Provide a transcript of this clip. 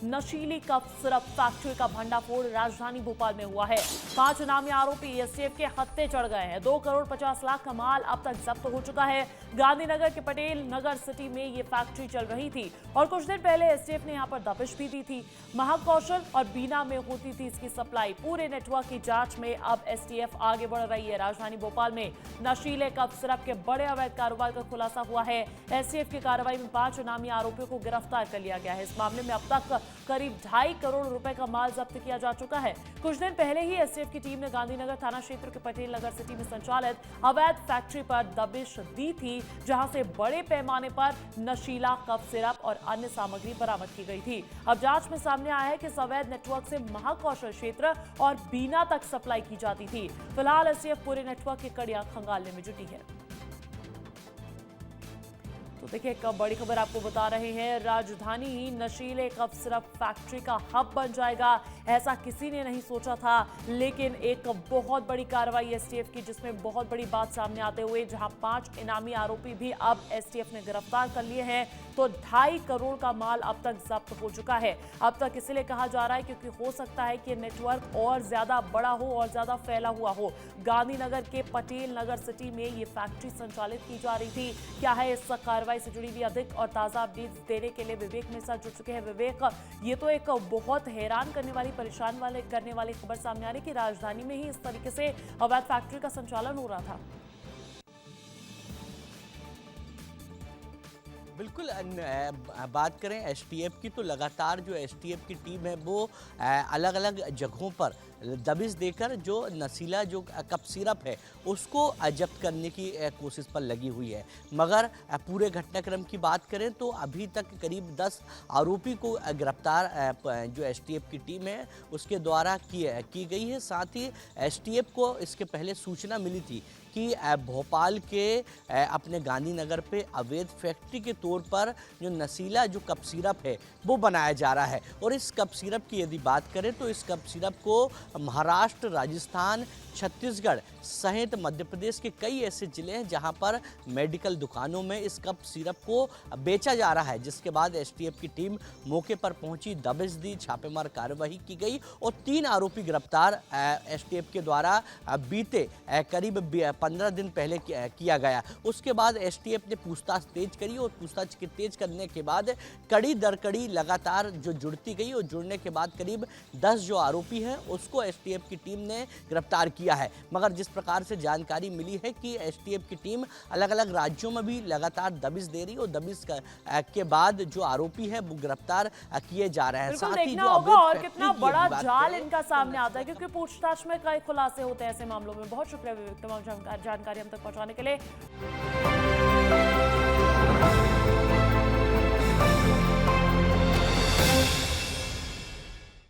नशीली cough syrup factory का भंडाफोड़ राजधानी भोपाल में हुआ है। 5 इनामी आरोपी एसटीएफ के हत्थे चढ़ गए हैं। 2 करोड़ 50 लाख का माल अब तक जब्त हो चुका है। गांधीनगर के पटेल नगर सिटी में ये फैक्ट्री चल रही थी और कुछ दिन पहले एसटीएफ ने यहां पर दबिश भी दी थी। महाकौशल और बीना में होती थी इसकी सप्लाई। पूरे नेटवर्क की जांच में अब एसटीएफ आगे बढ़ रही है। राजधानी भोपाल में नशीले कफ सिरप के बड़े अवैध कारोबार का खुलासा हुआ है। एसटीएफ की कार्रवाई में 5 इनामी आरोपियों को गिरफ्तार कर लिया गया है। इस मामले में अब तक करीब 2.5 करोड़ रुपए का माल जब्त किया जा चुका है। कुछ दिन पहले ही एसटीएफ की टीम ने गांधीनगर थाना क्षेत्र के पटेल नगर सिटी में संचालित अवैध फैक्ट्री पर दबिश दी थी, जहां से बड़े पैमाने पर नशीला कफ सिरप और अन्य सामग्री बरामद की गई थी। अब जांच में सामने आया है कि इस अवैध नेटवर्क से महाकौशल क्षेत्र और बीना तक सप्लाई की जाती थी। फिलहाल एसटीएफ पूरे नेटवर्क की कड़ियां खंगालने में जुटी है। तो देखिए, एक बड़ी खबर आपको बता रहे हैं, राजधानी ही नशीले कफ सिरप फैक्ट्री का हब बन जाएगा। ऐसा किसी ने नहीं सोचा था, लेकिन एक बहुत बड़ी कार्रवाई एसटीएफ की, जिसमें बहुत बड़ी बात सामने आते हुए जहां 5 इनामी आरोपी भी अब एसटीएफ ने गिरफ्तार कर लिए हैं, तो 2.5 करोड़ का माल अब तक जब्त हो चुका है। अब तक इसलिए कहा जा रहा है क्योंकि हो सकता है कि नेटवर्क और ज्यादा बड़ा हो और ज्यादा फैला हुआ हो। गांधीनगर के पटेल नगर सिटी में ये फैक्ट्री संचालित की जा रही थी। क्या है इस कार्रवाई से जुड़ी हुई अधिक और ताजा अपडेट्स देने के लिए विवेक मेरे साथ जुड़ चुके हैं। विवेक, ये तो एक बहुत हैरान करने वाली, परेशान करने वाली खबर सामने आ रही कि राजधानी में ही इस तरीके से अवैध फैक्ट्री का संचालन हो रहा था। बिल्कुल, बात करें एसटीएफ की तो लगातार जो एसटीएफ की टीम है वो अलग अलग जगहों पर दबिश देकर जो नशीला जो कफ सिरप है उसको जब्त करने की कोशिश पर लगी हुई है। मगर पूरे घटनाक्रम की बात करें तो अभी तक करीब 10 आरोपी को गिरफ्तार जो एसटीएफ की टीम है उसके द्वारा की गई है। साथ ही एसटीएफ को इसके पहले सूचना मिली थी कि भोपाल के अपने गांधीनगर पे अवैध फैक्ट्री के तौर पर जो नशीला जो कफ सिरप है वो बनाया जा रहा है। और इस कफ सिरप की यदि बात करें तो इस कफ सिरप को महाराष्ट्र, राजस्थान, छत्तीसगढ़ सहित मध्य प्रदेश के कई ऐसे जिले हैं जहां पर मेडिकल दुकानों में इस कफ सिरप को बेचा जा रहा है। जिसके बाद एसटीएफ की टीम मौके पर पहुंची, दबिश दी, छापेमार कार्रवाई की गई और 3 आरोपी गिरफ्तार एसटीएफ के द्वारा बीते करीब 15 दिन पहले किया गया। उसके बाद एसटीएफ ने पूछताछ तेज करी और पूछताछ तेज करने के बाद कड़ी दर कड़ी लगातार जो जुड़ती गई और जुड़ने के बाद करीब 10 जो आरोपी हैं उसको एसटीएफ की टीम ने गिरफ्तार किया है। मगर जिस प्रकार से जानकारी मिली है कि एसटीएफ की टीम अलग अलग राज्यों में भी लगातार दबिश दे रही और दबिश के बाद जो आरोपी है वो गिरफ्तार किए जा रहे हैं। साथ ही होगा और कितना बड़ा जाल इनका सामने आता है, क्योंकि पूछताछ में कई खुलासे होते हैं ऐसे मामलों में। बहुत शुक्रिया विवेक, तमाम जानकारी हम तक पहुंचाने के लिए।